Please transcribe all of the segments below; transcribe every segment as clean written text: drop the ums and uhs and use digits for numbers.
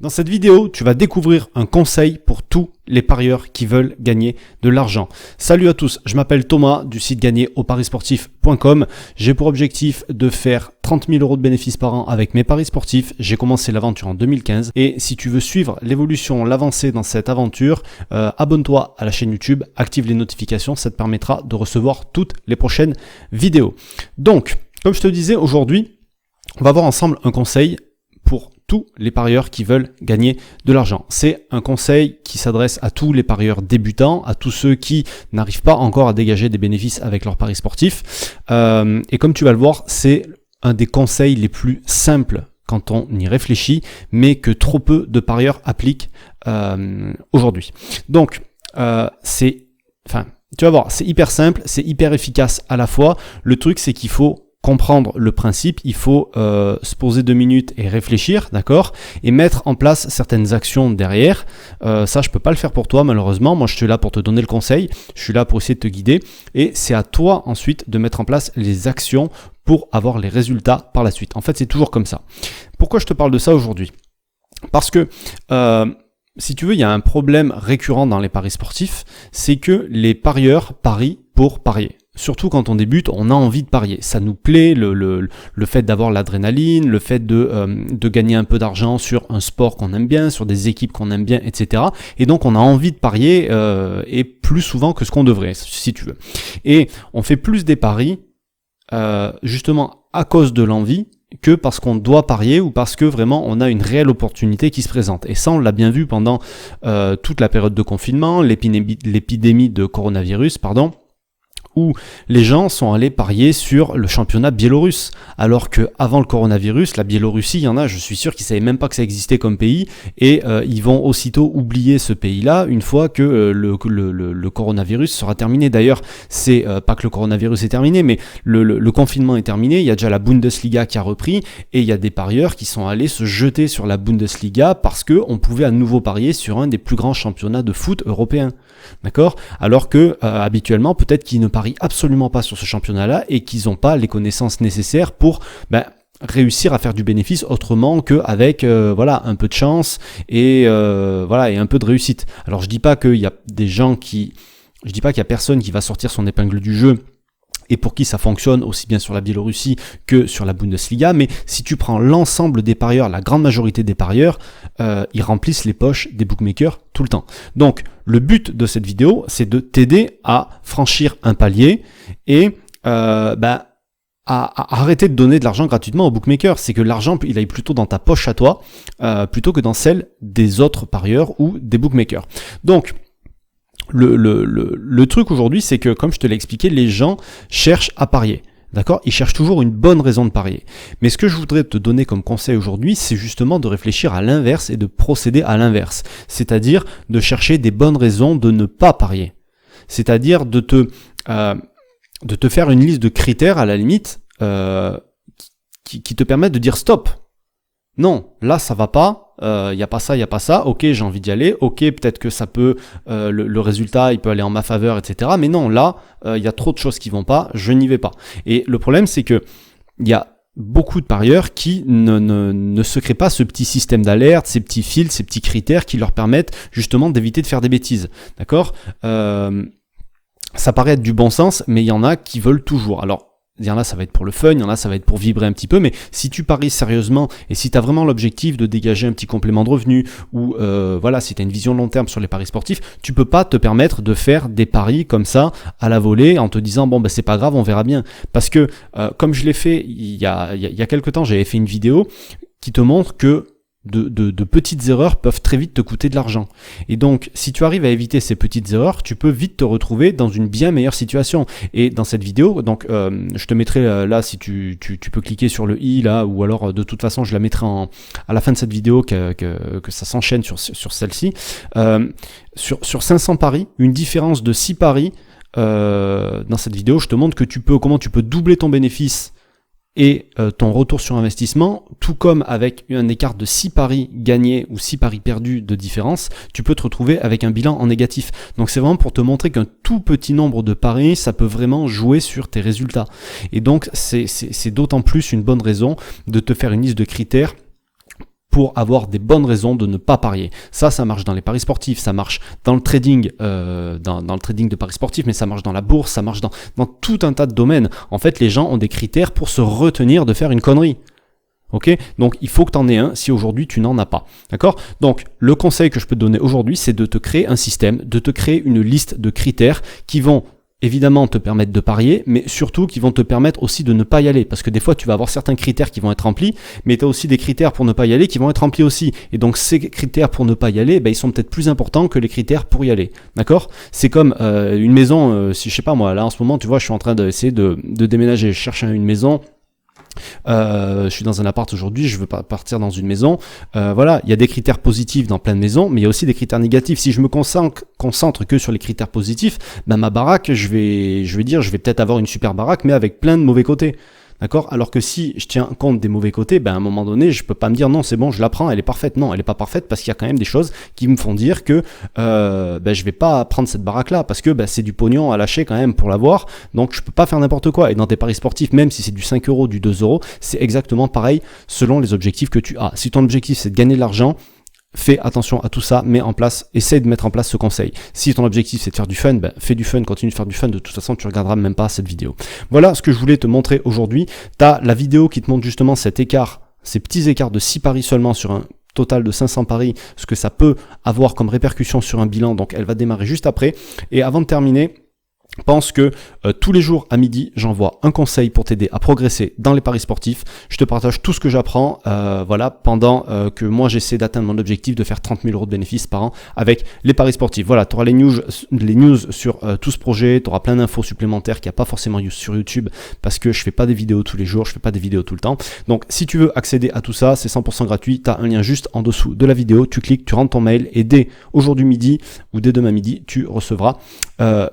Dans cette vidéo, tu vas découvrir un conseil pour tous les parieurs qui veulent gagner de l'argent. Salut à tous, je m'appelle Thomas du site gagnerauparissportif.com. J'ai pour objectif de faire 30 000 € de bénéfices par an avec mes paris sportifs. J'ai commencé l'aventure en 2015 et si tu veux suivre l'évolution, l'avancée dans cette aventure, abonne-toi à la chaîne YouTube, active les notifications, ça te permettra de recevoir toutes les prochaines vidéos. Donc, comme je te disais, aujourd'hui, on va voir ensemble un conseil pour tous les parieurs qui veulent gagner de l'argent. C'est un conseil qui s'adresse à tous les parieurs débutants, à tous ceux qui n'arrivent pas encore à dégager des bénéfices avec leurs paris sportifs. Et comme tu vas le voir, c'est un des conseils les plus simples quand on y réfléchit, mais que trop peu de parieurs appliquent aujourd'hui. Donc, tu vas voir, c'est hyper simple, c'est hyper efficace à la fois. Le truc, c'est qu'il faut comprendre le principe, il faut se poser 2 minutes et réfléchir, d'accord, et mettre en place certaines actions derrière. Ça, je peux pas le faire pour toi, malheureusement. Moi, je suis là pour te donner le conseil, je suis là pour essayer de te guider, et c'est à toi ensuite de mettre en place les actions pour avoir les résultats par la suite. En fait, c'est toujours comme ça. Pourquoi je te parle de ça aujourd'hui ? Parce que si tu veux, il y a un problème récurrent dans les paris sportifs, c'est que les parieurs parient pour parier. Surtout quand on débute, on a envie de parier. Ça nous plaît, le fait d'avoir l'adrénaline, le fait de gagner un peu d'argent sur un sport qu'on aime bien, sur des équipes qu'on aime bien, etc. Et donc on a envie de parier et plus souvent que ce qu'on devrait, si tu veux. Et on fait plus des paris justement à cause de l'envie que parce qu'on doit parier ou parce que vraiment on a une réelle opportunité qui se présente. Et ça, on l'a bien vu pendant toute la période de confinement, l'épidémie de coronavirus, où les gens sont allés parier sur le championnat biélorusse, alors que avant le coronavirus, la Biélorussie, il y en a, je suis sûr qu'ils savaient même pas que ça existait comme pays, et ils vont aussitôt oublier ce pays-là une fois que le coronavirus sera terminé. D'ailleurs, c'est pas que le coronavirus est terminé, mais le confinement est terminé, il y a déjà la Bundesliga qui a repris, et il y a des parieurs qui sont allés se jeter sur la Bundesliga parce que on pouvait à nouveau parier sur un des plus grands championnats de foot européens. D'accord ? Alors que habituellement, peut-être qu'ils ne parient absolument pas sur ce championnat-là et qu'ils n'ont pas les connaissances nécessaires pour réussir à faire du bénéfice autrement qu'avec un peu de chance et un peu de réussite. Alors je dis pas qu'il y a personne qui va sortir son épingle du jeu et pour qui ça fonctionne aussi bien sur la Biélorussie que sur la Bundesliga, mais si tu prends l'ensemble des parieurs, la grande majorité des parieurs, ils remplissent les poches des bookmakers tout le temps. Donc, le but de cette vidéo, c'est de t'aider à franchir un palier et à arrêter de donner de l'argent gratuitement aux bookmakers. C'est que l'argent, il aille plutôt dans ta poche à toi, plutôt que dans celle des autres parieurs ou des bookmakers. Donc, le truc aujourd'hui, c'est que, comme je te l'ai expliqué, les gens cherchent à parier. D'accord ? Ils cherchent toujours une bonne raison de parier. Mais ce que je voudrais te donner comme conseil aujourd'hui, c'est justement de réfléchir à l'inverse et de procéder à l'inverse. C'est-à-dire de chercher des bonnes raisons de ne pas parier. C'est-à-dire de te faire une liste de critères, à la limite, qui te permettent de dire stop. Non, là ça va pas, y a pas ça, ok j'ai envie d'y aller, ok peut-être que ça peut, le résultat il peut aller en ma faveur, etc. Mais non, là, y a trop de choses qui vont pas, je n'y vais pas. Et le problème c'est que il y a beaucoup de parieurs qui ne se créent pas ce petit système d'alerte, ces petits filtres, ces petits critères qui leur permettent justement d'éviter de faire des bêtises. D'accord ? Ça paraît être du bon sens, mais il y en a qui veulent toujours. Alors, il y en a, ça va être pour le fun, il y en a, ça va être pour vibrer un petit peu, mais si tu paries sérieusement et si tu as vraiment l'objectif de dégager un petit complément de revenu ou si tu as une vision long terme sur les paris sportifs, tu peux pas te permettre de faire des paris comme ça à la volée en te disant c'est pas grave, on verra bien. Parce que comme je l'ai fait il y a quelques temps, j'avais fait une vidéo qui te montre que de petites erreurs peuvent très vite te coûter de l'argent. Et donc, si tu arrives à éviter ces petites erreurs, tu peux vite te retrouver dans une bien meilleure situation. Et dans cette vidéo, donc, je te mettrai là, si tu peux cliquer sur le i là, ou alors de toute façon, je la mettrai à la fin de cette vidéo que ça s'enchaîne sur celle-ci. Sur 500 paris, une différence de 6 paris, dans cette vidéo, je te montre comment tu peux doubler ton bénéfice et ton retour sur investissement, tout comme avec un écart de 6 paris gagnés ou 6 paris perdus de différence, tu peux te retrouver avec un bilan en négatif. Donc c'est vraiment pour te montrer qu'un tout petit nombre de paris, ça peut vraiment jouer sur tes résultats. Et donc c'est d'autant plus une bonne raison de te faire une liste de critères pour avoir des bonnes raisons de ne pas parier. Ça marche dans les paris sportifs, ça marche dans le trading, dans le trading de paris sportifs, mais ça marche dans la bourse, ça marche dans tout un tas de domaines. En fait, les gens ont des critères pour se retenir de faire une connerie. Ok, donc il faut que tu en aies un si aujourd'hui tu n'en as pas. D'accord? Donc le conseil que je peux te donner aujourd'hui, c'est de te créer un système, de te créer une liste de critères qui vont évidemment te permettre de parier, mais surtout qui vont te permettre aussi de ne pas y aller. Parce que des fois, tu vas avoir certains critères qui vont être remplis, mais tu as aussi des critères pour ne pas y aller qui vont être remplis aussi. Et donc ces critères pour ne pas y aller, ils sont peut-être plus importants que les critères pour y aller. D'accord? C'est comme une maison, si je sais pas moi, là en ce moment, tu vois, je suis en train d'essayer de déménager. Je cherche une maison. Je suis dans un appart aujourd'hui, je veux pas partir dans une maison. Voilà, il y a des critères positifs dans plein de maisons, mais il y a aussi des critères négatifs. Si je me concentre que sur les critères positifs, ma baraque, je vais peut-être avoir une super baraque, mais avec plein de mauvais côtés. D'accord? Alors que si je tiens compte des mauvais côtés, à un moment donné, je peux pas me dire non, c'est bon, je la prends, elle est parfaite. Non, elle est pas parfaite parce qu'il y a quand même des choses qui me font dire que je vais pas prendre cette baraque-là parce que c'est du pognon à lâcher quand même pour l'avoir. Donc je peux pas faire n'importe quoi. Et dans tes paris sportifs, même si c'est du 5 €, du 2 €, c'est exactement pareil selon les objectifs que tu as. Si ton objectif c'est de gagner de l'argent, fais attention à tout ça, essaie de mettre en place ce conseil. Si ton objectif c'est de faire du fun, fais du fun, continue de faire du fun, de toute façon tu regarderas même pas cette vidéo. Voilà ce que je voulais te montrer aujourd'hui. Tu as la vidéo qui te montre justement cet écart, ces petits écarts de 6 paris seulement sur un total de 500 paris, ce que ça peut avoir comme répercussion sur un bilan, donc elle va démarrer juste après. Et avant de terminer, pense que tous les jours à midi, j'envoie un conseil pour t'aider à progresser dans les paris sportifs. Je te partage tout ce que j'apprends pendant que moi j'essaie d'atteindre mon objectif de faire 30 000 € de bénéfices par an avec les paris sportifs. Voilà, tu auras les news sur tout ce projet, tu auras plein d'infos supplémentaires qu'il n'y a pas forcément sur YouTube parce que je fais pas des vidéos tous les jours, je fais pas des vidéos tout le temps. Donc si tu veux accéder à tout ça, c'est 100% gratuit, tu as un lien juste en dessous de la vidéo, tu cliques, tu rentres ton mail et dès aujourd'hui midi ou dès demain midi, tu recevras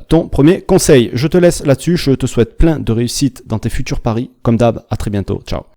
ton premier conseil. Je te laisse là-dessus, je te souhaite plein de réussite dans tes futurs paris. Comme d'hab, à très bientôt. Ciao.